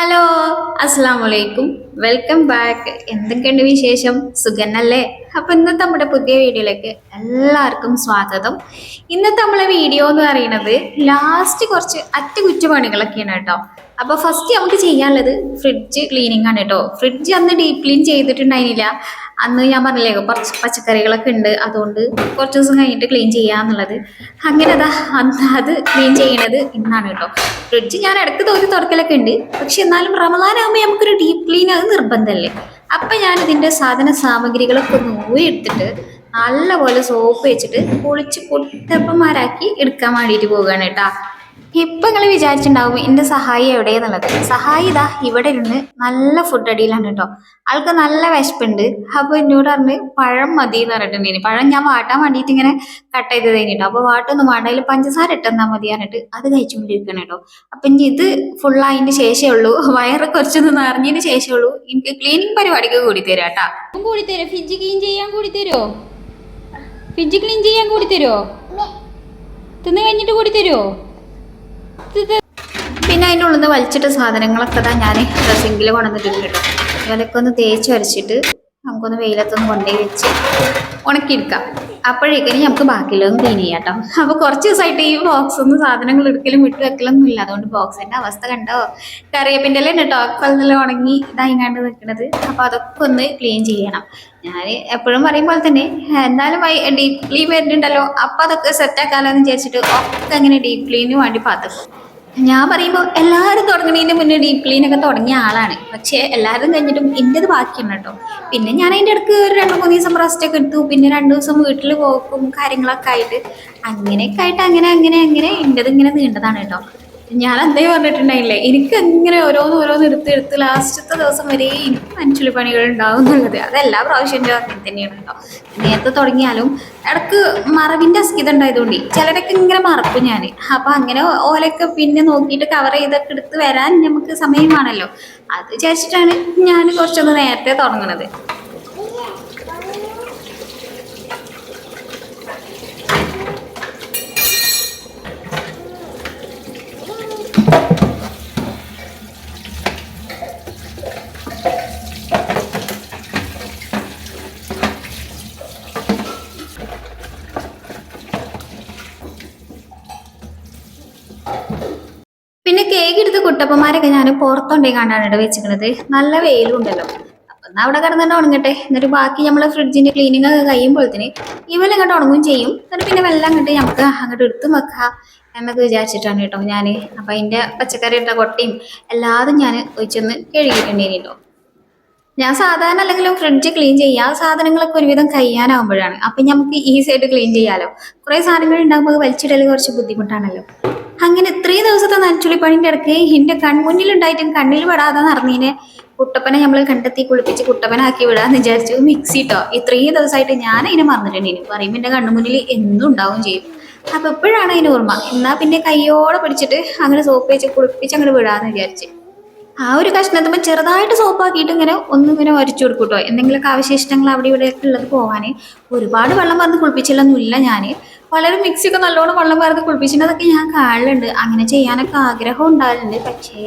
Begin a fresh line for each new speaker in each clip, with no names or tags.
Hello, അസ്സലാമലൈക്കും, welcome back. എന്തൊക്കെയുണ്ട് വിശേഷം? സുഖന്നല്ലേ? അപ്പൊ ഇന്നത്തെ നമ്മുടെ പുതിയ വീഡിയോയിലേക്ക് എല്ലാവർക്കും സ്വാഗതം. ഇന്നത്തെ നമ്മളെ വീഡിയോ എന്ന് പറയുന്നത് ലാസ്റ്റ് കുറച്ച് അറ്റകുറ്റപ്പണികളൊക്കെയാണ് കേട്ടോ. അപ്പൊ ഫസ്റ്റ് നമുക്ക് ചെയ്യാനുള്ളത് ഫ്രിഡ്ജ് ക്ലീനിങ് ആണ് കേട്ടോ. ഫ്രിഡ്ജ് അന്ന് ഡീപ് ക്ലീൻ ചെയ്തിട്ടുണ്ടായിരുന്നില്ല. അന്ന് ഞാൻ പറഞ്ഞില്ലേ കുറച്ച് പച്ചക്കറികളൊക്കെ ഉണ്ട്, അതുകൊണ്ട് കുറച്ച് ദിവസം കഴിഞ്ഞിട്ട് ക്ലീൻ ചെയ്യാന്നുള്ളത്. അങ്ങനെ അതാ അന്ന് അത് ക്ലീൻ ചെയ്യണത് ഇന്നാണ് കേട്ടോ. ഫ്രിഡ്ജ് ഞാൻ ഇടയ്ക്ക് തോന്നി തുറക്കലൊക്കെ ഉണ്ട്, പക്ഷെ എന്നാലും റമദാനാകുമ്പോൾ നമുക്കൊരു ഡീപ്പ് ക്ലീൻ അത് നിർബന്ധമല്ലേ. അപ്പൊ ഞാൻ ഇതിന്റെ സാധന സാമഗ്രികളൊക്കെ ഒന്ന് ഊരി എടുത്തിട്ട് നല്ലപോലെ സോപ്പ് വെച്ചിട്ട് പൊളിച്ച് പൊട്ടപ്പന്മാരാക്കി എടുക്കാൻ വേണ്ടിയിട്ട് പോവുകയാണ് കേട്ടാ. ഇപ്പൊ നിങ്ങൾ വിചാരിച്ചിട്ടുണ്ടാവും എന്റെ സഹായി എവിടെയെന്നുള്ളത്. സഹായി ഇതാ ഇവിടെ ഇരുന്ന് നല്ല ഫുഡ് അടിയിലാണ് കേട്ടോ. ആൾക്ക് നല്ല വിശപ്പുണ്ട്. അപ്പൊ എന്നോട് പറഞ്ഞ് പഴം മതി എന്ന് പറഞ്ഞിട്ടുണ്ടെങ്കിൽ പഴം ഞാൻ വാട്ടാൻ വേണ്ടിയിട്ട് ഇങ്ങനെ കട്ട് ചെയ്ത് കഴിഞ്ഞിട്ടോ. അപ്പൊ വാട്ടൊന്നും വേണ്ട, അതിൽ പഞ്ചസാര ഇട്ടെന്നാ മതി പറഞ്ഞിട്ട് അത് കഴിച്ചുകൊണ്ടിരിക്കണം കേട്ടോ. അപ്പൊ ഇനി ഇത് ഫുള്ളായതിന് ശേഷമേ ഉള്ളൂ, വയറ് കുറച്ചൊന്ന് നിറഞ്ഞതിന് ശേഷമേ ഉള്ളൂ എനിക്ക് ക്ലീനിങ് പരിപാടിക്ക് കൂടി തരാം കേട്ടാ.
കൂടി തരോ? ഫ്രിഡ്ജ് ക്ലീൻ ചെയ്യാൻ കൂടി തരോ? ഫ്രിഡ്ജ് ക്ലീൻ ചെയ്യാൻ കൂടി തരോ? തിന്ന് കഴിഞ്ഞിട്ട് കൂടി തരോ?
പിന്നെ അതിൻ്റെ ഉള്ളിൽ നിന്ന് വലിച്ചിട്ട സാധനങ്ങളൊക്കെ തന്നെ ഞാൻ ഡ്രസ്സിങ്ങിൽ കൊണ്ടുവന്നിട്ടുണ്ട് കേട്ടോ. ഇവരൊക്കെ ഒന്ന് തേച്ച് വരച്ചിട്ട് നമുക്കൊന്ന് വെയിലത്തൊന്ന് കൊണ്ടുപോയി വെച്ച് ഉണക്കിയെടുക്കാം. അപ്പോഴേക്കും നമുക്ക് ബാക്കിയുള്ളതും ക്ലീൻ ചെയ്യാം കേട്ടോ. അപ്പോൾ കുറച്ച് ദിവസമായിട്ട് ഈ ബോക്സൊന്നും സാധനങ്ങൾ എടുക്കലും വിട്ട് വെക്കലൊന്നും ഇല്ല. അതുകൊണ്ട് ബോക്സിൻ്റെ അവസ്ഥ കണ്ടോ? കറിവേപ്പിൻ്റെ എല്ലാം കേട്ടോ കൊല്ലം ഉണങ്ങി ഇതായിങ്ങാണ്ട് നിൽക്കുന്നത്. അപ്പോൾ അതൊക്കെ ഒന്ന് ക്ലീൻ ചെയ്യണം. ഞാൻ എപ്പോഴും പറയുമ്പോൾ തന്നെ എന്തായാലും ഡീപ്പ് ക്ലീൻ വരുന്നുണ്ടല്ലോ, അപ്പോൾ അതൊക്കെ സെറ്റാക്കാമല്ലോ എന്ന് വിചാരിച്ചിട്ട് ഒക്കെ അങ്ങനെ ഡീപ്പ് ക്ലീനിന് വേണ്ടി പാത്തക്കും. ഞാൻ പറയുമ്പോൾ എല്ലാവരും തുടങ്ങുന്നതിന് മുന്നേ ഡീപ്പ് ക്ലീൻ ഒക്കെ തുടങ്ങിയ ആളാണ്. പക്ഷേ എല്ലാവരും കഴിഞ്ഞിട്ടും എൻ്റെത് ബാക്കിയാണ് കേട്ടോ. പിന്നെ ഞാൻ അതിൻ്റെ ഇടയ്ക്ക് ഒരു 2-3 ദിവസം റെസ്റ്റ് ഒക്കെ എടുത്തു. പിന്നെ 2 ദിവസം വീട്ടിൽ പോക്കും കാര്യങ്ങളൊക്കെ ആയിട്ട് അങ്ങനെയൊക്കെ ആയിട്ട് അങ്ങനെ എൻ്റെത് ഇങ്ങനെ നീണ്ടതാണ് കേട്ടോ. ഞാൻ എന്തേ പറഞ്ഞിട്ടുണ്ടായില്ലേ, എനിക്ക് ഇങ്ങനെ ഓരോന്ന് എടുത്ത് ലാസ്റ്റത്തെ ദിവസം വരെ എനിക്ക് മനുഷ്യല് പണികൾ ഉണ്ടാവും എന്നുള്ളത്. അതെല്ലാ പ്രാവശ്യം എൻ്റെ അങ്ങനെ തന്നെയാണ് കേട്ടോ. നേരത്തെ തുടങ്ങിയാലും ഇടക്ക് മറവിൻ്റെ അസ്കിത ഉണ്ടായതുകൊണ്ട് ചിലരൊക്കെ ഇങ്ങനെ മറക്കും ഞാൻ. അപ്പം അങ്ങനെ ഓലൊക്കെ പിന്നെ നോക്കിയിട്ട് കവർ ചെയ്തൊക്കെ എടുത്ത് വരാൻ നമുക്ക് സമയമാണല്ലോ. അത് വിചാരിച്ചിട്ടാണ് ഞാൻ കുറച്ചൊന്ന് നേരത്തെ തുടങ്ങുന്നത്. പിന്നെ കേക്ക് എടുത്ത് കുട്ടപ്പന്മാരൊക്കെ ഞാൻ പുറത്തുണ്ടേ കണ്ടാണ് ഇവിടെ വെച്ചിരിക്കുന്നത്. നല്ല വെയിലും ഉണ്ടല്ലോ. അപ്പൊ എന്നാ അവിടെ കിടന്നിട്ട് ഉണങ്ങട്ടെ. എന്നിട്ട് ബാക്കി നമ്മളെ ഫ്രിഡ്ജിന്റെ ക്ലീനിങ് ഒക്കെ കഴിയുമ്പോഴത്തേന് ഇവലും ഇങ്ങോട്ട് ഉണങ്ങും ചെയ്യും. എന്നിട്ട് പിന്നെ വെള്ളം അങ്ങോട്ട് നമുക്ക് അങ്ങോട്ട് എടുത്ത് വെക്കാം എന്നൊക്കെ വിചാരിച്ചിട്ടാണ് കേട്ടോ ഞാൻ. അപ്പൊ അതിന്റെ പച്ചക്കറി ഇട്ട കൊട്ടയും എല്ലാതും ഞാൻ ഒഴിച്ചൊന്ന് കഴുകിയിട്ടുണ്ടേനി കേട്ടോ. ഞാൻ സാധാരണ അല്ലെങ്കിലും ഫ്രിഡ്ജ് ക്ലീൻ ചെയ്യാം സാധനങ്ങളൊക്കെ ഒരുവിധം കഴിയാനാവുമ്പോഴാണ്. അപ്പൊ നമുക്ക് ഈസി ആയിട്ട് ക്ലീൻ ചെയ്യാലോ. കുറെ സാധനങ്ങൾ ഉണ്ടാകുമ്പോൾ വലിച്ചിടൽ കുറച്ച് ബുദ്ധിമുട്ടാണല്ലോ. അങ്ങനെ ഇത്രയും ദിവസത്തെ നനച്ചുള്ളിപ്പണിൻ്റെ ഇടയ്ക്ക് എൻ്റെ കൺമുന്നിലുണ്ടായിട്ടും കണ്ണിൽ പെടാതെ നടന്നതിനെ കുട്ടപ്പനെ നമ്മൾ കണ്ടെത്തി കുളിപ്പിച്ച് കുട്ടപ്പനാക്കി വിടാന്ന് വിചാരിച്ചു. മിക്സി കേട്ടോ, ഇത്രയും ദിവസമായിട്ട് ഞാൻ അതിനെ മറന്നിട്ടുണ്ടെങ്കിൽ പറയുമ്പോൾ എൻ്റെ കണ്ണുമുന്നിൽ എന്നും ഉണ്ടാവും ചെയ്യും. അപ്പൊ എപ്പോഴാണ് അതിന് ഓർമ്മ, എന്നാ പിന്നെ കയ്യോടെ പിടിച്ചിട്ട് അങ്ങനെ സോപ്പ് വെച്ച് കുളിപ്പിച്ച് അങ്ങോട്ട് വിടാന്ന് വിചാരിച്ച് ആ ഒരു കഷ്ണത്തുമ്പോൾ ചെറുതായിട്ട് സോപ്പാക്കിയിട്ട് ഇങ്ങനെ ഒന്നിങ്ങനെ വരച്ചു കൊടുക്കും കേട്ടോ. എന്തെങ്കിലുമൊക്കെ അവശിഷ്ടങ്ങൾ അവിടെ ഇവിടെയൊക്കെ ഉള്ളത് പോകാൻ. ഒരുപാട് വെള്ളം പറഞ്ഞ് കുളിപ്പിച്ചില്ലൊന്നുമില്ല ഞാൻ. വളരെ മിക്സിയൊക്കെ നല്ലോണം വെള്ളം പറഞ്ഞ് കുളിപ്പിച്ചിട്ടതൊക്കെ ഞാൻ കാണലുണ്ട്. അങ്ങനെ ചെയ്യാനൊക്കെ ആഗ്രഹം ഉണ്ടാകലുണ്ട്. പക്ഷേ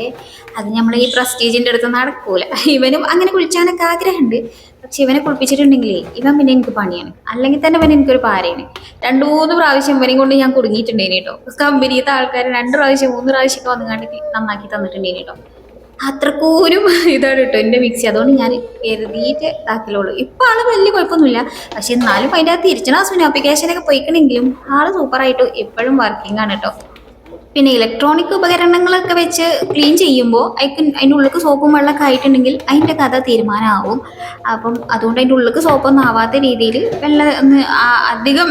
അത് നമ്മൾ ഈ പ്രസ്റ്റീജിൻ്റെ അടുത്ത് നടക്കൂല. ഇവനും അങ്ങനെ കുളിച്ചാനൊക്കെ ആഗ്രഹമുണ്ട്. പക്ഷെ ഇവനെ കുളിപ്പിച്ചിട്ടുണ്ടെങ്കിലേ ഇവൻ പിന്നെ എനിക്ക് പണിയാണ്. അല്ലെങ്കിൽ തന്നെ ഇവൻ എനിക്കൊരു പാരയാണ്. 2-3 പ്രാവശ്യം ഇവനെയും കൊണ്ട് ഞാൻ കുടുങ്ങിയിട്ടുണ്ടേനി കേട്ടോ. കമ്പനിയത്തെ ആൾക്കാർ 2 പ്രാവശ്യം 3 പ്രാവശ്യമൊക്കെ വന്നുകൊണ്ട് നന്നാക്കി തന്നിട്ടുണ്ടേനി കേട്ടോ. അത്രക്കൂരും ഇതാണ് കേട്ടോ എൻ്റെ മിക്സി. അതുകൊണ്ട് ഞാൻ കരുതിയിട്ട് ഇതാക്കലുള്ളൂ. ഇപ്പം ആള് വലിയ കുഴപ്പമൊന്നുമില്ല. പക്ഷെ എന്നാലും അതിൻ്റെ തിരിച്ചണ ആപ്ലിക്കേഷനൊക്കെ പോയിക്കണമെങ്കിലും ആള് സൂപ്പറായിട്ട് ഇപ്പോഴും വർക്കിംഗ് ആണ് കേട്ടോ. പിന്നെ ഇലക്ട്രോണിക് ഉപകരണങ്ങളൊക്കെ വെച്ച് ക്ലീൻ ചെയ്യുമ്പോൾ അതിൻ്റെ ഉള്ളിലേക്ക് സോപ്പും വെള്ളമൊക്കെ ആയിട്ടുണ്ടെങ്കിൽ അതിൻ്റെ കഥ തീരുമാനമാവും. അപ്പം അതുകൊണ്ട് അതിൻ്റെ ഉള്ളിലേക്ക് സോപ്പൊന്നും ആവാത്ത രീതിയിൽ വെള്ളം ഒന്ന് അധികം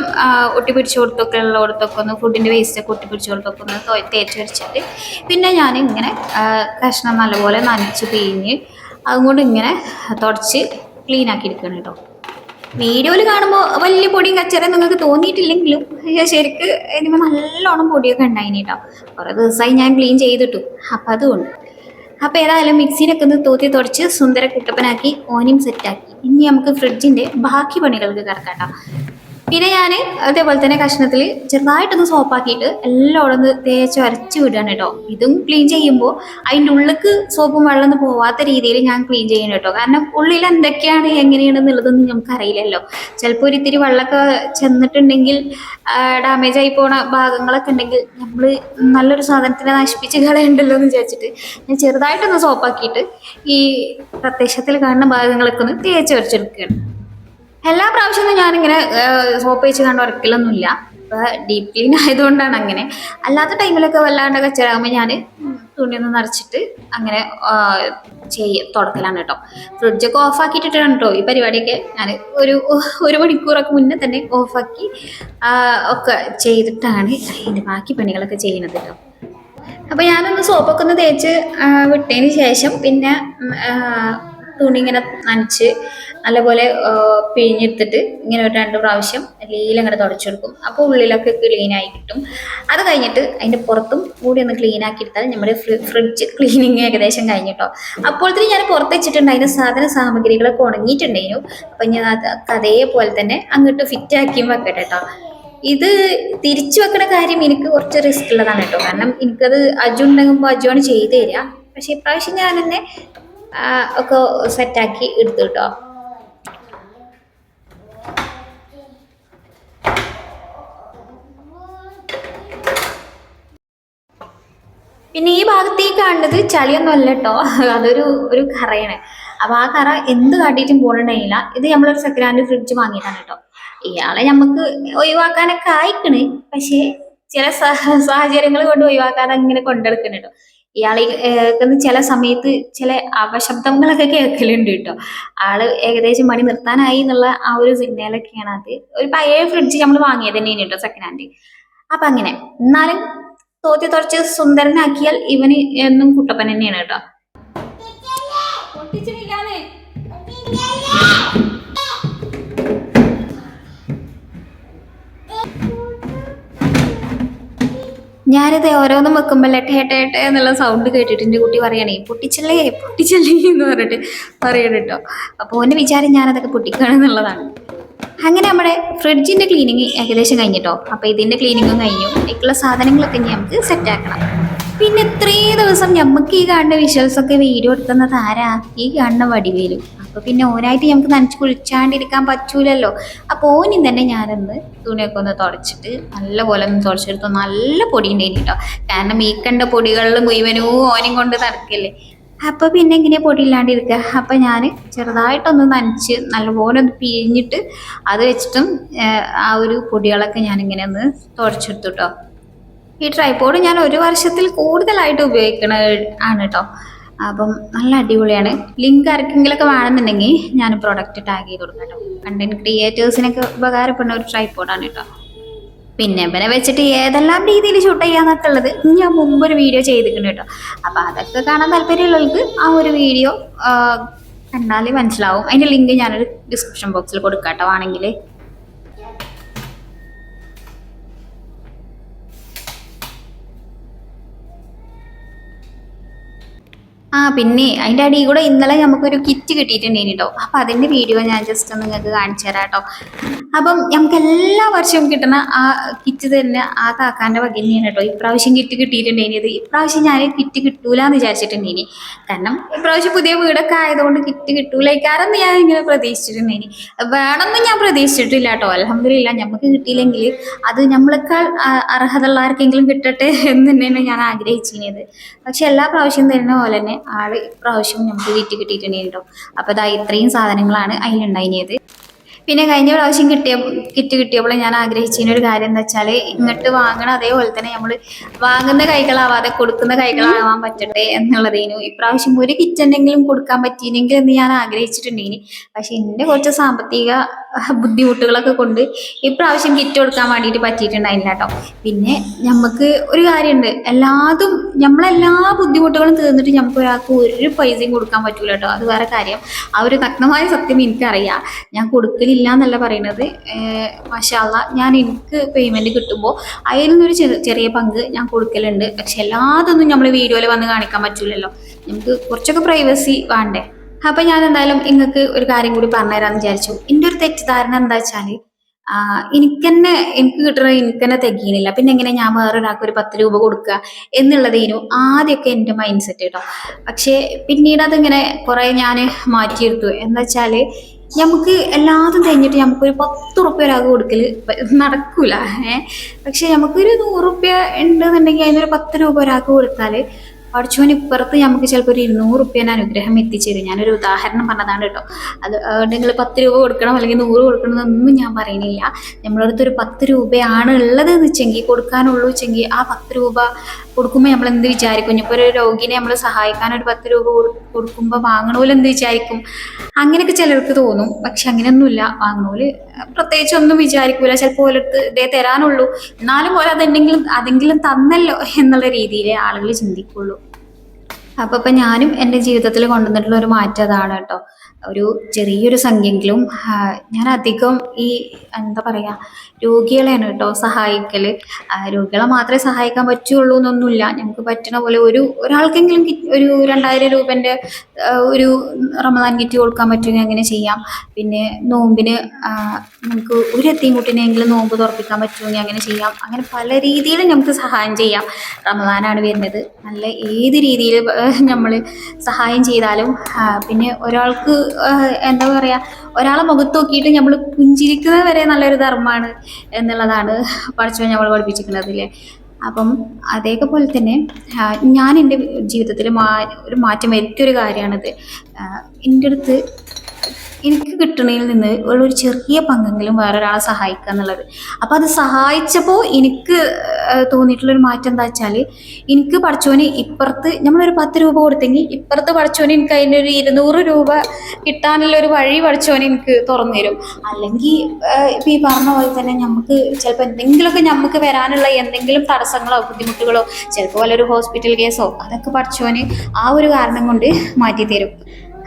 ഒട്ടിപ്പിടിച്ച് കൊടുത്തൊക്കെ ഉള്ളിടത്തൊക്കെ ഒന്ന് ഫുഡിൻ്റെ വേസ്റ്റൊക്കെ ഒട്ടിപ്പിടിച്ച് കൊടുത്തൊക്കെ ഒന്ന് തേച്ച് വെച്ചിട്ട് പിന്നെ ഞാൻ ഇങ്ങനെ കഷ്ണം നല്ലപോലെ നനച്ച് പിഴിഞ്ഞ് അതുകൊണ്ട് ഇങ്ങനെ തുടച്ച് ക്ലീൻ ആക്കി എടുക്കണം കേട്ടോ. വീഡിയോയിൽ കാണുമ്പോൾ വലിയ പൊടിയും കച്ചറ നിങ്ങൾക്ക് തോന്നിയിട്ടില്ലെങ്കിലും ശരിക്ക് ഇതിന് നല്ലോണം പൊടിയൊക്കെ ഉണ്ടായിന് കേട്ടോ. കുറേ ദിവസമായി ഞാൻ ക്ലീൻ ചെയ്തിട്ടു. അപ്പം അതുകൊണ്ട് അപ്പോൾ ഏതായാലും മിക്സിനൊക്കെ ഒന്ന് തോത്തി തുടച്ച് സുന്ദര കുട്ടപ്പനാക്കി ഓനിയും സെറ്റാക്കി. ഇനി നമുക്ക് ഫ്രിഡ്ജിൻ്റെ ബാക്കി പണികൾക്ക് കിടക്കാം കേട്ടോ. പിന്നെ ഞാൻ അതേപോലെ തന്നെ കഷ്ണത്തിൽ ചെറുതായിട്ടൊന്ന് സോപ്പാക്കിയിട്ട് എല്ലാം ഒന്ന് തേച്ച് അരച്ച് വിടുകയാണ് കേട്ടോ. ഇതും ക്ലീൻ ചെയ്യുമ്പോൾ അതിൻ്റെ ഉള്ളിലേക്ക് സോപ്പും വെള്ളമൊന്നും പോവാത്ത രീതിയിൽ ഞാൻ ക്ലീൻ ചെയ്യണം കേട്ടോ. കാരണം ഉള്ളിൽ എന്തൊക്കെയാണ് എങ്ങനെയാണെന്നുള്ളതൊന്നും നമുക്കറിയില്ലല്ലോ. ചിലപ്പോൾ ഒരു ഇത്തിരി വെള്ളമൊക്കെ ചെന്നിട്ടുണ്ടെങ്കിൽ ഡാമേജ് ആയി പോണ ഭാഗങ്ങളൊക്കെ ഉണ്ടെങ്കിൽ നമ്മൾ നല്ലൊരു സാധനത്തിനെ നശിപ്പിച്ച് കളയണ്ടല്ലോ എന്ന് വിചാരിച്ചിട്ട് ഞാൻ ചെറുതായിട്ടൊന്ന് സോപ്പാക്കിയിട്ട് ഈ പ്രത്യക്ഷത്തിൽ കാണുന്ന ഭാഗങ്ങളൊക്കെ ഒന്ന് തേച്ച് വരച്ചെടുക്കുകയാണ്. എല്ലാ പ്രാവശ്യമൊന്നും ഞാനിങ്ങനെ സോപ്പ് വെച്ച് കണ്ട് ഉരക്കലൊന്നുമില്ല. ഇപ്പോൾ ഡീപ്പ് ക്ലീൻ ആയതുകൊണ്ടാണ് അങ്ങനെ. അല്ലാത്ത ടൈമിലൊക്കെ വല്ലാണ്ട് കച്ചറാകുമ്പോൾ ഞാൻ തുണിയൊന്ന് നിറച്ചിട്ട് അങ്ങനെ തുടക്കലാണ് കേട്ടോ. ഫ്രിഡ്ജൊക്കെ ഓഫാക്കിയിട്ടിട്ടാണ് കേട്ടോ ഈ പരിപാടിയൊക്കെ ഞാൻ ഒരു മണിക്കൂറൊക്കെ മുന്നേ തന്നെ ഓഫാക്കി ഒക്കെ ചെയ്തിട്ടാണ് ഇതിൻ്റെ ബാക്കി പണികളൊക്കെ ചെയ്യുന്നത് കേട്ടോ. അപ്പോൾ ഞാനൊന്ന് സോപ്പൊക്കെ ഒന്ന് തേച്ച് വിട്ടതിന് ശേഷം പിന്നെ തുണി ഇങ്ങനെ നനച്ച് നല്ലപോലെ പിഴിഞ്ഞെടുത്തിട്ട് ഇങ്ങനെ ഒരു 2 പ്രാവശ്യം എല്ലാം ഇങ്ങനെ തുടച്ചെടുക്കും. അപ്പോൾ ഉള്ളിലൊക്കെ ക്ലീനായി കിട്ടും. അത് കഴിഞ്ഞിട്ട് അതിൻ്റെ പുറത്തും കൂടി ഒന്ന് ക്ലീൻ ആക്കി എടുത്താൽ നമ്മുടെ ഫ്രിഡ്ജ് ക്ലീനിങ് ഏകദേശം കഴിഞ്ഞിട്ടോ. അപ്പോഴത്തേക്കും ഞാൻ പുറത്ത് വെച്ചിട്ടുണ്ട് അതിൻ്റെ സാമഗ്രികളൊക്കെ ഉണങ്ങിയിട്ടുണ്ടായിരുന്നു. അപ്പം ഞാൻ അതേപോലെ തന്നെ അങ്ങോട്ട് ഫിറ്റാക്കിയും വെക്കട്ടെ കേട്ടോ. ഇത് തിരിച്ചു വെക്കണ കാര്യം എനിക്ക് കുറച്ച് റിസ്ക് ഉള്ളതാണ് കേട്ടോ. കാരണം എനിക്കത് അജു ഉണ്ടെങ്കിൽ അജുവാണ് ചെയ്ത് തരിക. പക്ഷേ ഇപ്രാവശ്യം ഞാൻ തന്നെ ഒക്കെ സെറ്റാക്കി എടുത്തു കേട്ടോ. പിന്നെ ഈ ഭാഗത്തേക്ക് കാണുന്നത് ചളിയൊന്നും അല്ല കേട്ടോ, ഒരു കറയാണ്. അപ്പോൾ ആ കറ എന്ത് കാട്ടിയിട്ടും പോകണമെന്നില്ല. ഇത് നമ്മളൊരു സെക്കൻഡ് ഹാൻഡ് ഫ്രിഡ്ജ് വാങ്ങിയതാണ് കേട്ടോ. ഇയാളെ നമുക്ക് ഒഴിവാക്കാനൊക്കെ ആയിക്കണ്, പക്ഷേ ചില സാഹചര്യങ്ങൾ കൊണ്ട് ഒഴിവാക്കാതെ അങ്ങനെ കൊണ്ടെടുക്കണം കേട്ടോ. ഇയാളെ ചില സമയത്ത് ചില അപശബ്ദങ്ങളൊക്കെ കേൾക്കലുണ്ട് കേട്ടോ. ആള് ഏകദേശം പണി നിർത്താനായി എന്നുള്ള ആ ഒരു സിഗ്നലൊക്കെയാണ് അത്. ഒരു പഴയ ഫ്രിഡ്ജ് നമ്മൾ വാങ്ങിയത് തന്നെയാണ് കേട്ടോ, സെക്കൻഡ് ഹാൻഡ്. അപ്പം അങ്ങനെ എന്നാലും തോത്തി തുറച്ച് സുന്ദരനാക്കിയാൽ ഇവന് എന്നും കുട്ടപ്പൻ തന്നെയാണ് കേട്ടോ. ഞാനിത് ഓരോന്നും വെക്കുമ്പോൾ ടേട്ടേ എന്നുള്ള സൗണ്ട് കേട്ടിട്ട് എൻ്റെ കുട്ടി പറയണേ പൊട്ടിച്ചല്ലേ എന്ന് പറഞ്ഞിട്ട് പറയണം കേട്ടോ. അപ്പോൾ ഓൻ്റെ വിചാരം ഞാനതൊക്കെ പൊട്ടിക്കുകയാണെന്നുള്ളതാണ്. അങ്ങനെ നമ്മുടെ ഫ്രിഡ്ജിൻ്റെ ക്ലീനിങ് ഏകദേശം കഴിഞ്ഞിട്ടോ. അപ്പോൾ ഇതിൻ്റെ ക്ലീനിങ്ങും കഴിഞ്ഞു. അതിലേക്കുള്ള സാധനങ്ങളൊക്കെ നമുക്ക് സെറ്റാക്കണം. പിന്നെ ഇത്രയും ദിവസം നമുക്ക് ഈ കാണുന്ന വിഷ്വൽസൊക്കെ വീഡിയോ എടുക്കുന്നത് ആരാ? ഈ കാണുന്ന വടിവേലും. അപ്പോൾ പിന്നെ ഓനായിട്ട് നമുക്ക് നനച്ച് കുളിച്ചാണ്ടിരിക്കാൻ പറ്റൂലല്ലോ. അപ്പോൾ ഓനും തന്നെ ഞാനൊന്ന് തുണിയൊക്കെ ഒന്ന് തുടച്ചിട്ട് നല്ലപോലെ ഒന്ന് തുടച്ചെടുത്തു. നല്ല പൊടി ഉണ്ടായിന് കേട്ടോ. കാരണം ഈ കണ്ട പൊടികളിൽ മുഴുവനും ഓനും കൊണ്ട് നടക്കല്ലേ. അപ്പോൾ പിന്നെ എങ്ങനെയാണ് പൊടി ഇല്ലാണ്ടിരിക്കുക. അപ്പം ഞാൻ ചെറുതായിട്ടൊന്ന് നനച്ച് നല്ലപോലെ ഒന്ന് പിഴിഞ്ഞിട്ട് അത് വെച്ചിട്ടും ആ ഒരു പൊടികളൊക്കെ ഞാനിങ്ങനെ ഒന്ന് തുടച്ചെടുത്തു കേട്ടോ. ഈ ട്രൈപോഡ് ഞാൻ 1 വർഷത്തിൽ കൂടുതലായിട്ട് ഉപയോഗിക്കണ ആണ് കേട്ടോ. അപ്പം നല്ല അടിപൊളിയാണ്. ലിങ്ക് ആർക്കെങ്കിലൊക്കെ വേണമെന്നുണ്ടെങ്കിൽ ഞാൻ പ്രൊഡക്റ്റ് ടാഗ് ചെയ്ത് കൊടുക്കാം കേട്ടോ. കണ്ടന്റ് ക്രിയേറ്റേഴ്സിനൊക്കെ ഉപകാരപ്പെടുന്ന ഒരു ട്രൈപോഡാണ് കേട്ടോ. പിന്നെ ഇവനെ വെച്ചിട്ട് ഏതെല്ലാം രീതിയിൽ ഷൂട്ട് ചെയ്യാന്നൊക്കെ ഉള്ളത് ഞാൻ മുമ്പൊരു വീഡിയോ ചെയ്തിട്ടുണ്ട് കേട്ടോ. അപ്പം അതൊക്കെ കാണാൻ താല്പര്യമുള്ളവർക്ക് ആ ഒരു വീഡിയോ കണ്ടാൽ മനസ്സിലാവും. അതിൻ്റെ ലിങ്ക് ഞാനൊരു ഡിസ്ക്രിപ്ഷൻ ബോക്സിൽ കൊടുക്കാം കേട്ടോ ആണെങ്കിൽ. പിന്നെ അതിൻ്റെ അടിയിൽ കൂടെ ഇന്നലെ നമുക്കൊരു കിറ്റ് കിട്ടിയിട്ടുണ്ടായിരുന്നു കേട്ടോ. അപ്പം അതിൻ്റെ വീഡിയോ ഞാൻ ജസ്റ്റ് ഒന്ന് നിങ്ങൾക്ക് കാണിച്ചു തരാം കേട്ടോ. അപ്പം നമുക്ക് എല്ലാ വർഷവും കിട്ടുന്ന ആ കിറ്റ് തന്നെ ആ കാക്കാൻ്റെ വക തന്നെയാണ് കേട്ടോ ഇപ്രാവശ്യം കിറ്റ് കിട്ടിയിട്ടുണ്ടായിരുന്നത്. ഇപ്രാവശ്യം ഞാൻ കിറ്റ് കിട്ടൂലെന്ന് വിചാരിച്ചിട്ടുണ്ടായിനി. കാരണം ഇപ്രാവശ്യം പുതിയ വീടൊക്കെ ആയതുകൊണ്ട് കിറ്റ് കിട്ടൂലേക്കാരെന്ന് ഞാൻ ഇങ്ങനെ പ്രതീക്ഷിച്ചിട്ടുണ്ടായിനി. വേണമെന്ന് ഞാൻ പ്രതീക്ഷിച്ചിട്ടില്ല കേട്ടോ. അൽഹംദുലില്ലാ നമുക്ക് കിട്ടിയില്ലെങ്കിൽ അത് നമ്മളെക്കാൾ അർഹതയുള്ള ആർക്കെങ്കിലും കിട്ടട്ടെ എന്ന് തന്നെയാണ് ഞാൻ ആഗ്രഹിച്ചിരുന്നത്. പക്ഷെ എല്ലാ പ്രാവശ്യം തരുന്ന പോലെ തന്നെ ആള് ഇപ്രാവശ്യം നമുക്ക് കിറ്റ് കിട്ടിയിട്ടുണ്ടായിരുന്നു കേട്ടോ. അപ്പോൾ ഇതാ ഇത്രയും സാധനങ്ങളാണ് അതിലുണ്ടായിരുന്നത്. പിന്നെ കഴിഞ്ഞ പ്രാവശ്യം കിറ്റ് കിട്ടിയപ്പോൾ ഞാൻ ആഗ്രഹിച്ചതിനൊരു കാര്യം എന്താ വെച്ചാൽ ഇങ്ങോട്ട് വാങ്ങണ അതേപോലെ തന്നെ നമ്മൾ വാങ്ങുന്ന കൈകളാവാതെ കൊടുക്കുന്ന കൈകളാവാൻ പറ്റട്ടെ എന്നുള്ളതേനു. ഇപ്രാവശ്യം ഒരു കിറ്റ് എന്തെങ്കിലും കൊടുക്കാൻ പറ്റിയില്ലെങ്കിൽ എന്ന് ഞാൻ ആഗ്രഹിച്ചിട്ടുണ്ടേനി. പക്ഷെ എൻ്റെ കുറച്ച് സാമ്പത്തിക ബുദ്ധിമുട്ടുകളൊക്കെ കൊണ്ട് ഇപ്രാവശ്യം കിറ്റ് കൊടുക്കാൻ വേണ്ടിയിട്ട് പറ്റിയിട്ടുണ്ടായില്ല കേട്ടോ. പിന്നെ നമുക്ക് ഒരു കാര്യമുണ്ട്, നമ്മളെല്ലാ ബുദ്ധിമുട്ടുകളും തീർന്നിട്ട് നമുക്ക് ഒരാൾക്ക് ഒരു പൈസയും കൊടുക്കാൻ പറ്റൂല കേട്ടോ. അത് വേറെ കാര്യം. ആ ഒരു നഗ്നമായ സത്യം എനിക്കറിയാം. ഞാൻ കൊടുക്കലില്ല എന്നല്ല പറയുന്നത്. മാഷാ അല്ലാ, എനിക്ക് പേയ്മെന്റ് കിട്ടുമ്പോൾ അതിൽ നിന്നൊരു ചെറിയ പങ്ക് ഞാൻ കൊടുക്കലുണ്ട്. പക്ഷെ എല്ലാതൊന്നും നമ്മൾ വീഡിയോയിൽ വന്ന് കാണിക്കാൻ പറ്റൂലല്ലോ. നമുക്ക് കുറച്ചൊക്കെ പ്രൈവസി വേണ്ടേ. അപ്പൊ ഞാൻ എന്തായാലും നിങ്ങൾക്ക് ഒരു കാര്യം കൂടി പറഞ്ഞുതരാന്ന് വിചാരിച്ചു. എൻ്റെ ഒരു തെറ്റിദ്ധാരണ എന്താ വെച്ചാല് എനിക്ക് കിട്ടണ തികയണില്ല, പിന്നെ എങ്ങനെ ഞാൻ വേറൊരാൾക്ക് ഒരു 10 രൂപ കൊടുക്കുക എന്നുള്ളതേനു ആദ്യമൊക്കെ എൻ്റെ മൈൻഡ് സെറ്റ് കേട്ടോ. പക്ഷെ പിന്നീട് അതിങ്ങനെ കുറെ ഞാൻ മാറ്റിയെടുത്തു. എന്താ വെച്ചാല് നമുക്ക് എല്ലാതും കഴിഞ്ഞിട്ട് നമുക്കൊരു 10 റുപ്യ ഒരാൾക്ക് കൊടുക്കല് നടക്കൂല. പക്ഷെ നമുക്കൊരു 100 റുപ്യ ഉണ്ടെന്നുണ്ടെങ്കിൽ അതിനൊരു 10 രൂപ ഒരാൾക്ക് കൊടുത്താല് പഠിച്ചോന് ഇപ്പുറത്ത് നമുക്ക് ചിലപ്പോൾ ഒരു 200 റുപ്യേനെ അനുഗ്രഹം എത്തിച്ചേരും. ഞാനൊരു ഉദാഹരണം പറഞ്ഞതാണ് കേട്ടോ. അത് നിങ്ങൾ 10 രൂപ കൊടുക്കണം അല്ലെങ്കിൽ 100 കൊടുക്കണം എന്നൊന്നും ഞാൻ പറയുന്നില്ല. നമ്മളെ അടുത്ത് ഒരു 10 രൂപയാണ് ഉള്ളത് എന്ന് വെച്ചെങ്കിൽ, കൊടുക്കാനുള്ളൂ വെച്ചെങ്കിൽ ആ 10 രൂപ കൊടുക്കുമ്പോൾ നമ്മൾ എന്ത് വിചാരിക്കും? ഇപ്പോൾ ഒരു രോഗിനെ നമ്മൾ സഹായിക്കാൻ ഒരു 10 രൂപ കൊടുക്കുമ്പോൾ വാങ്ങണോല് എന്ത് വിചാരിക്കും? അങ്ങനെയൊക്കെ ചിലർക്ക് തോന്നും. പക്ഷെ അങ്ങനെയൊന്നുമില്ല. വാങ്ങണോല് പ്രത്യേകിച്ച് ഒന്നും വിചാരിക്കൂല. ചിലപ്പോൾ ഓലടുത്ത് ഇതേ തരാനുള്ളൂ, എന്നാലും പോലെ അതെങ്കിലും തന്നല്ലോ എന്നുള്ള രീതിയിലേ ആളുകൾ ചിന്തിക്കുള്ളൂ. അപ്പൊ ഞാനും എൻ്റെ ജീവിതത്തിൽ കൊണ്ടുവന്നിട്ടുള്ള ഒരു മാറ്റം അതാണ് കേട്ടോ. ഒരു ചെറിയൊരു സംഖ്യെങ്കിലും ഞാൻ അധികം ഈ എന്താ പറയാ രോഗികളെയാണ് കേട്ടോ സഹായിക്കല്. രോഗികളെ മാത്രമേ സഹായിക്കാൻ പറ്റുള്ളൂ എന്നൊന്നുമില്ല. നമുക്ക് പറ്റണ പോലെ ഒരാൾക്കെങ്കിലും ഒരു 2000 രൂപൻ്റെ ഒരു റമദാൻ കിറ്റ് കൊടുക്കാൻ പറ്റുമെങ്കിൽ അങ്ങനെ ചെയ്യാം. പിന്നെ നോമ്പിന് നമുക്ക് ഒരു എത്തിൻകുട്ടിനെങ്കിലും നോമ്പ് തുറപ്പിക്കാൻ പറ്റുമെങ്കിൽ അങ്ങനെ ചെയ്യാം. അങ്ങനെ പല രീതിയിലും നമുക്ക് സഹായം ചെയ്യാം. റമദാനാണ് വരുന്നത്. നല്ല ഏത് രീതിയിൽ നമ്മൾ സഹായം ചെയ്താലും പിന്നെ ഒരാൾക്ക് എന്താ പറയുക, ഒരാളെ മുഖത്ത് നോക്കിയിട്ട് നമ്മൾ പുഞ്ചിരിക്കുന്നത് വരെ നല്ലൊരു ധർമ്മമാണ് എന്നുള്ളതാണ് പഠിച്ചവൻ നമ്മൾ പഠിപ്പിച്ചിരിക്കുന്നത് അല്ലേ. അപ്പം അതേപോലെ തന്നെ ഞാൻ എൻ്റെ ജീവിതത്തിൽ ഒരു മാറ്റം വരുത്തിയൊരു കാര്യമാണിത്. എൻ്റെ അടുത്ത് എനിക്ക് കിട്ടണതിൽ നിന്ന് ഉള്ളൊരു ചെറിയ പങ്കെങ്കിലും വേറൊരാളെ സഹായിക്കുക എന്നുള്ളത്. അപ്പോൾ അത് സഹായിച്ചപ്പോൾ എനിക്ക് തോന്നിയിട്ടുള്ളൊരു മാറ്റം എന്താ വെച്ചാൽ, എനിക്ക് പഠിച്ചോന് ഇപ്പുറത്ത് നമ്മളൊരു 10 രൂപ കൊടുത്തെങ്കിൽ ഇപ്പുറത്ത് പഠിച്ചോന് എനിക്ക് അതിൻ്റെ ഒരു 200 രൂപ കിട്ടാനുള്ള ഒരു വഴി പഠിച്ചോന് എനിക്ക് തുറന്നു തരും. അല്ലെങ്കിൽ ഇപ്പം ഈ പറഞ്ഞ പോലെ തന്നെ നമുക്ക് ചിലപ്പോൾ എന്തെങ്കിലുമൊക്കെ നമുക്ക് വരാനുള്ള എന്തെങ്കിലും തടസ്സങ്ങളോ ബുദ്ധിമുട്ടുകളോ, ചിലപ്പോൾ വല്ലൊരു ഹോസ്പിറ്റൽ കേസോ അതൊക്കെ പഠിച്ചോന് ആ ഒരു കാരണം കൊണ്ട് മാറ്റി തരും.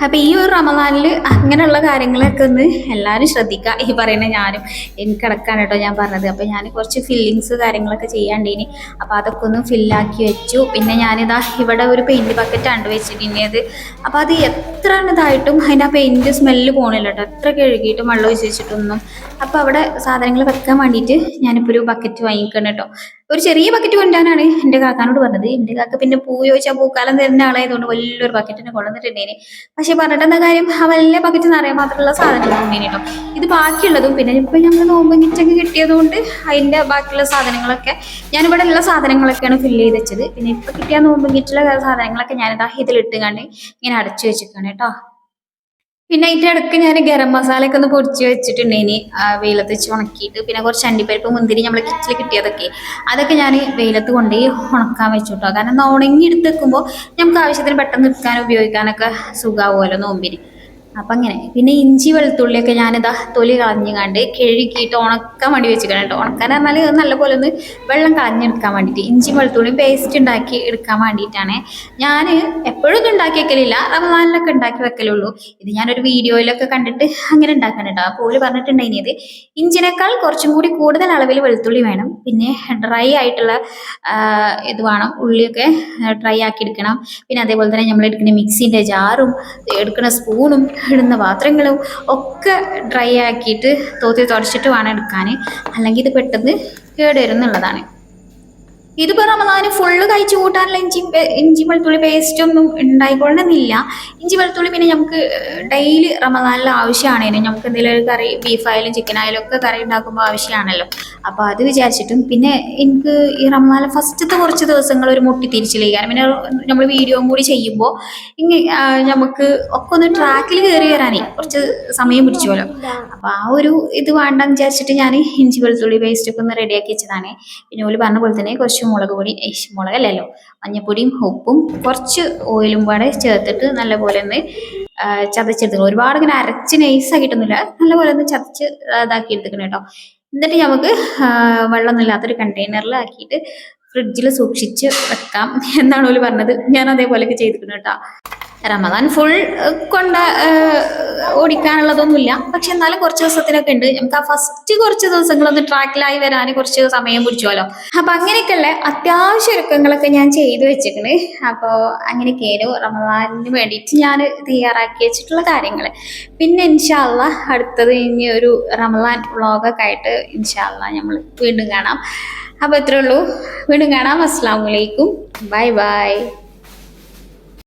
അപ്പം ഈ ഒരു റമദാനിൽ അങ്ങനെയുള്ള കാര്യങ്ങളൊക്കെ ഒന്ന് എല്ലാവരും ശ്രദ്ധിക്കുക. ഈ പറയുന്ന ഞാനും എനിക്കടക്കാണ് കേട്ടോ ഞാൻ പറഞ്ഞത്. അപ്പം ഞാൻ കുറച്ച് ഫില്ലിങ്സ് കാര്യങ്ങളൊക്കെ ചെയ്യാണ്ടേനി. അപ്പോൾ അതൊക്കെ ഒന്ന് ഫില്ലാക്കി വെച്ചു. പിന്നെ ഞാനിതാ ഇവിടെ ഒരു പെയിൻറ്റ് ബക്കറ്റാണ് വെച്ചിട്ടുള്ളത്. അപ്പോൾ അത് എത്ര ഇതായിട്ടും അതിൻ്റെ ആ പെയിൻറ്റ് സ്മെല്ല് പോകണില്ല കേട്ടോ, എത്ര കഴുകിയിട്ടും വെള്ളം ഒഴിച്ച് വെച്ചിട്ടൊന്നും. അപ്പോൾ അവിടെ സാധനങ്ങൾ വെക്കാൻ വേണ്ടിയിട്ട് ഞാനിപ്പോൾ ഒരു ബക്കറ്റ് വാങ്ങിക്കണം കേട്ടോ. ഒരു ചെറിയ ബക്കറ്റ് കൊണ്ടുവരാനാണ് എൻ്റെ കാക്കാനോട് പറഞ്ഞത്. എൻ്റെ കാക്ക പിന്നെ പൂ ചോദിച്ചാൽ പൂക്കാലം തരുന്ന ആളായതുകൊണ്ട് വലിയൊരു ബക്കറ്റിനെ കൊണ്ടുവന്നിട്ടുണ്ടേനെ. പക്ഷെ പറഞ്ഞിട്ട് എന്താ കാര്യം, ആ വലിയ ബക്കറ്റ് നിറയാൻ മാത്രമുള്ള സാധനങ്ങൾ കൊണ്ടേനെ കേട്ടോ. ഇത് ബാക്കിയുള്ളതും പിന്നെ ഇപ്പം ഞങ്ങൾ നോമ്പ് കിറ്റൊക്കെ കിട്ടിയതുകൊണ്ട് അതിൻ്റെ ബാക്കിയുള്ള സാധനങ്ങളൊക്കെ ഞാനിവിടെ ഉള്ള സാധനങ്ങളൊക്കെയാണ് ഫില്ല് ചെയ്ത് വെച്ചത്. പിന്നെ ഇപ്പം കിട്ടിയ നോമ്പ് കിറ്റുള്ള സാധനങ്ങളൊക്കെ ഞാനിതാ ഇതിലിട്ട് കണ്ട് ഇങ്ങനെ അടച്ചു വെച്ചിരിക്കുകയാണ് കേട്ടോ. പിന്നെ അതിൻ്റെ ഇടയ്ക്ക് ഞാൻ ഗരം മസാലയൊക്കെ ഒന്ന് പൊടിച്ച് വെച്ചിട്ടുണ്ടേനി വെയിലത്ത് വെച്ച് ഉണക്കിയിട്ട്. പിന്നെ കുറച്ച് അണ്ടിപ്പരിപ്പ് മുന്തിരി നമ്മളെ കിറ്റിൽ കിട്ടിയതൊക്കെ അതൊക്കെ ഞാൻ വെയിലത്ത് കൊണ്ടുപോയി ഉണക്കാൻ വെച്ചു കേട്ടോ. കാരണം ഉണങ്ങി എടുത്ത് വെക്കുമ്പോൾ നമുക്ക് ആവശ്യത്തിന് പെട്ടെന്ന് എടുക്കാനും ഉപയോഗിക്കാനൊക്കെ സുഖമാവുമല്ലോ നോമ്പിന്. അപ്പം അങ്ങനെ. പിന്നെ ഇഞ്ചി വെളുത്തുള്ളിയൊക്കെ ഞാനിതാ തൊലി കളഞ്ഞുകൊണ്ട് കഴുകിയിട്ട് ഉണക്കാൻ വേണ്ടി വെച്ചിരിക്കണം കേട്ടോ. ഉണക്കാൻ പറഞ്ഞാൽ നല്ലപോലെ ഒന്ന് വെള്ളം കളഞ്ഞെടുക്കാൻ വേണ്ടിയിട്ട് ഇഞ്ചി വെളുത്തുള്ളിയും പേസ്റ്റ് ഉണ്ടാക്കി എടുക്കാൻ വേണ്ടിയിട്ടാണ്. ഞാൻ എപ്പോഴും ഒന്നും ഉണ്ടാക്കി വെക്കലില്ല, റമദാനിലൊക്കെ ഉണ്ടാക്കി വെക്കലുള്ളൂ. ഇത് ഞാനൊരു വീഡിയോയിലൊക്കെ കണ്ടിട്ട് അങ്ങനെ ഉണ്ടാക്കാൻ കേട്ടോ. അപ്പോൾ ഓല് പറഞ്ഞിട്ടുണ്ടായിരുന്നത് ഇഞ്ചിനേക്കാൾ കുറച്ചും കൂടി കൂടുതൽ അളവിൽ വെളുത്തുള്ളി വേണം, പിന്നെ ഡ്രൈ ആയിട്ടുള്ള ഇത് വേണം, ഉള്ളിയൊക്കെ ഡ്രൈ ആക്കി എടുക്കണം. പിന്നെ അതേപോലെ തന്നെ നമ്മൾ എടുക്കുന്ന മിക്സിൻ്റെ ജാറും എടുക്കുന്ന സ്പൂണും ഇടുന്ന പാത്രങ്ങളും ഒക്കെ ഡ്രൈ ആക്കിയിട്ട് തുടച്ചിട്ട് വേണം എടുക്കാൻ, അല്ലെങ്കിൽ ഇത് പെട്ടെന്ന് കേടുവരും എന്നുള്ളതാണ്. ഇതിപ്പോ റമദാന് ഫുള്ള് കഴിച്ചു കൂട്ടാനുള്ള ഇഞ്ചി വെളുത്തുള്ളി പേസ്റ്റ് ഒന്നും ഉണ്ടായിക്കൊള്ളണമെന്നില്ല. ഇഞ്ചി വെളുത്തുള്ളി പിന്നെ നമുക്ക് ഡെയിലി റമദാനിൽ ആവശ്യമാണേനും നമുക്ക് എന്തെങ്കിലും ഒരു കറി ബീഫായാലും ചിക്കനായാലും ഒക്കെ കറി ഉണ്ടാക്കുമ്പോൾ ആവശ്യമാണല്ലോ. അപ്പോൾ അത് വിചാരിച്ചിട്ടും പിന്നെ എനിക്ക് ഈ റമദാനിലെ ഫസ്റ്റത്തെ കുറച്ച് ദിവസങ്ങൾ ഒരു മുട്ടി തിരിച്ചില്ലേ, കാരണം പിന്നെ നമ്മൾ വീഡിയോയും കൂടി ചെയ്യുമ്പോൾ നമുക്ക് ഒക്കെ ഒന്ന് ട്രാക്കിൽ കയറി വരാനേ കുറച്ച് സമയം പിടിച്ചുവല്ലോ. അപ്പോൾ ആ ഒരു ഇത് വേണ്ടെന്ന് വിചാരിച്ചിട്ട് ഞാൻ ഇഞ്ചി വെളുത്തുള്ളി പേസ്റ്റ് ഒക്കെ ഒന്ന് റെഡിയാക്കി വെച്ചതാണ്. പിന്നെ ഓല് പറഞ്ഞ പോലെ തന്നെ കുറച്ച് മുളക് പൊടി, മുളകല്ലല്ലോ, മഞ്ഞപ്പൊടിയും ഉപ്പും കുറച്ച് ഓയിലും കൂടെ ചേർത്തിട്ട് നല്ലപോലെ ഒന്ന് ചതച്ചെടുക്കണം. ഒരുപാട് ഇങ്ങനെ അരച്ച് നൈസാക്കിയിട്ടൊന്നുമില്ല, നല്ലപോലെ ഒന്ന് ചതച്ച് ഇതാക്കി എടുക്കണം കേട്ടോ. എന്നിട്ട് നമുക്ക് വെള്ളമൊന്നും ഇല്ലാത്തൊരു കണ്ടെയ്നറിൽ ആക്കിയിട്ട് ഫ്രിഡ്ജിൽ സൂക്ഷിച്ച് വെക്കാം എന്നാണ് ഓല് പറഞ്ഞത്. ഞാൻ അതേപോലെയൊക്കെ ചെയ്തിരിക്കുന്നു കേട്ടോ. റമദാൻ ഫുൾ കൊണ്ട് ഓടിക്കാനുള്ളതൊന്നുമില്ല, പക്ഷെ എന്നാലും കുറച്ച് ദിവസത്തിനൊക്കെ ഉണ്ട്. നമുക്ക് ആ ഫസ്റ്റ് കുറച്ച് ദിവസങ്ങളൊന്ന് ട്രാക്കിലായി വരാൻ കുറച്ച് സമയം പിടിച്ചോലോ. അപ്പൊ അങ്ങനെയൊക്കെയുള്ള അത്യാവശ്യ ഒരുക്കങ്ങളൊക്കെ ഞാൻ ചെയ്തു വെച്ചിട്ടുണ്ട്. അപ്പോൾ അങ്ങനെയൊക്കെയാണ് റമദാനിന് വേണ്ടിയിട്ട് ഞാൻ തയ്യാറാക്കി വെച്ചിട്ടുള്ള കാര്യങ്ങൾ. പിന്നെ ഇൻഷാ അല്ലാഹ് അടുത്തത് ഇനി ഒരു റമദാൻ വ്ളോഗൊക്കെ ആയിട്ട് ഇൻഷാ അല്ലാഹ് നമ്മൾ വീണ്ടും കാണാം. അപ്പോൾ ഇത്രേ ഉള്ളൂ, വീണ്ടും കാണാം. അസ്സലാമു അലൈക്കും, ബൈ ബൈ.